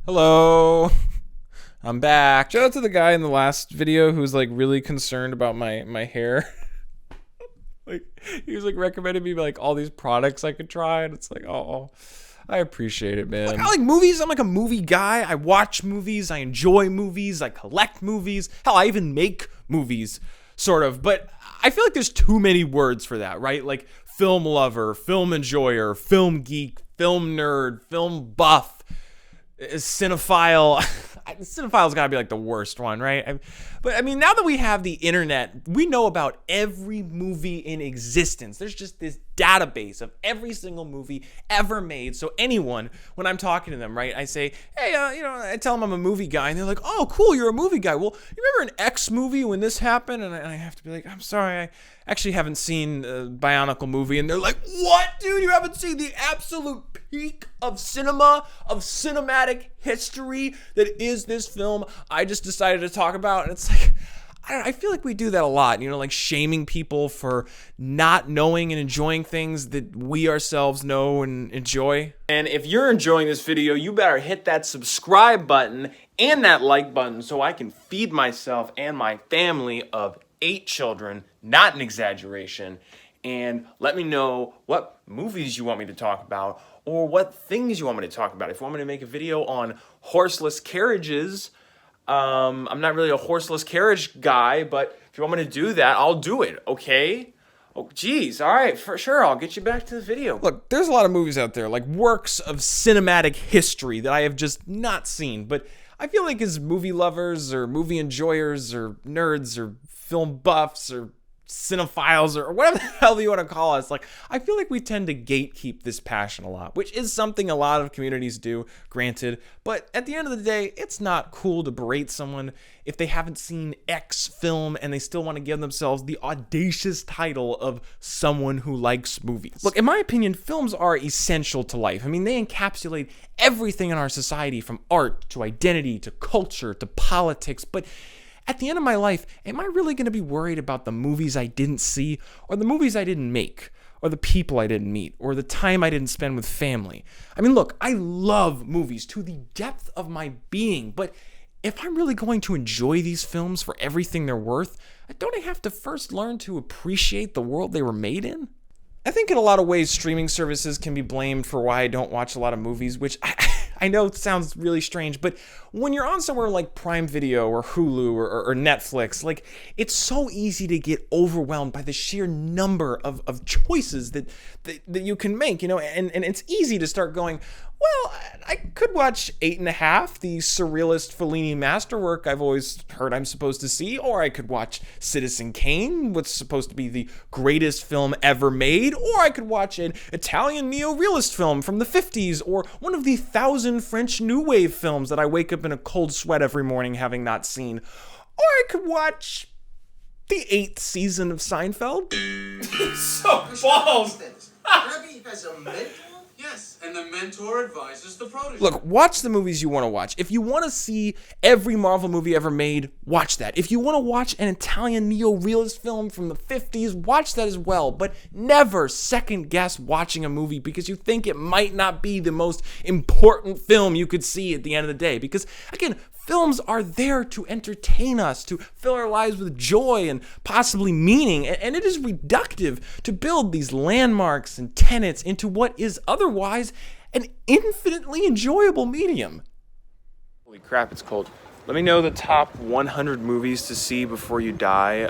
Hello, I'm back. Shout out to the guy in the last video who's like really concerned about my hair. Like he was like recommending me like all these products I could try, and it's like, oh, I appreciate it, man. Like, I like movies. I'm like a movie guy. I watch movies. I enjoy movies. I collect movies. Hell, I even make movies, sort of. But I feel like there's too many words for that, right? Like film lover, film enjoyer, film geek, film nerd, film buff, cinephile. Cinephile's got to be like the worst one, right? But I mean, now that we have the internet, we know about every movie in existence. There's just this database of every single movie ever made. So anyone, when I'm talking to them, right, I say, hey, I tell them I'm a movie guy, and they're like, oh, cool, you're a movie guy. Well, you remember an X movie when this happened? And I have to be like, I'm sorry, I actually haven't seen a Bionicle movie. And they're like, what, dude? You haven't seen the absolute peak of cinema, of cinematic history that is this film I just decided to talk about? And it's like, I feel like we do that a lot, like shaming people for not knowing and enjoying things that we ourselves know and enjoy. And if you're enjoying this video, you better hit that subscribe button and that like button so I can feed myself and my family of 8 children, not an exaggeration. And let me know what movies you want me to talk about or what things you want me to talk about. If you want me to make a video on horseless carriages, I'm not really a horseless carriage guy, but if you want me to do that, I'll do it, okay? Oh, geez, all right, for sure, I'll get you back to the video. Look, there's a lot of movies out there, like works of cinematic history that I have just not seen, but I feel like as movie lovers or movie enjoyers or nerds or film buffs or cinephiles or whatever the hell you want to call us, like I feel like we tend to gatekeep this passion a lot, which is something a lot of communities do, granted, but at the end of the day, it's not cool to berate someone if they haven't seen X film and they still want to give themselves the audacious title of someone who likes movies. Look, in my opinion, films are essential to life. I mean, they encapsulate everything in our society, from art to identity to culture to politics, but at the end of my life, am I really going to be worried about the movies I didn't see, or the movies I didn't make, or the people I didn't meet, or the time I didn't spend with family? I mean, look, I love movies to the depth of my being, but if I'm really going to enjoy these films for everything they're worth, don't I have to first learn to appreciate the world they were made in? I think in a lot of ways, streaming services can be blamed for why I don't watch a lot of movies, which I know it sounds really strange, but when you're on somewhere like Prime Video or Hulu or Netflix, like it's so easy to get overwhelmed by the sheer number of choices that you can make, and it's easy to start going, well, I could watch 8.5, the surrealist Fellini masterwork I've always heard I'm supposed to see, or I could watch Citizen Kane, what's supposed to be the greatest film ever made, or I could watch an Italian neo-realist film from the 50s, or one of the 1,000 French New Wave films that I wake up in a cold sweat every morning having not seen, or I could watch the 8th season of Seinfeld. So balls! Rabbi has a mentor? Yes, and the mentor advises the protege. Look, watch the movies you want to watch. If you want to see every Marvel movie ever made, watch that. If you want to watch an Italian neo-realist film from the 50s, watch that as well. But never second guess watching a movie because you think it might not be the most important film you could see at the end of the day. Because, again, films are there to entertain us, to fill our lives with joy and possibly meaning, and it is reductive to build these landmarks and tenets into what is otherwise an infinitely enjoyable medium. Holy crap, it's cold. Let me know the top 100 movies to see before you die,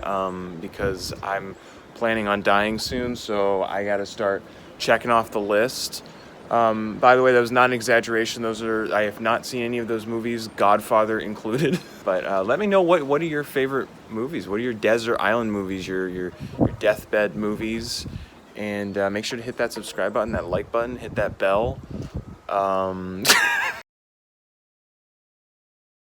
because I'm planning on dying soon, so I gotta start checking off the list. By the way, that was not an exaggeration. I have not seen any of those movies, Godfather included. But let me know what are your favorite movies? What are your desert island movies? Your deathbed movies? And make sure to hit that subscribe button, that like button, hit that bell.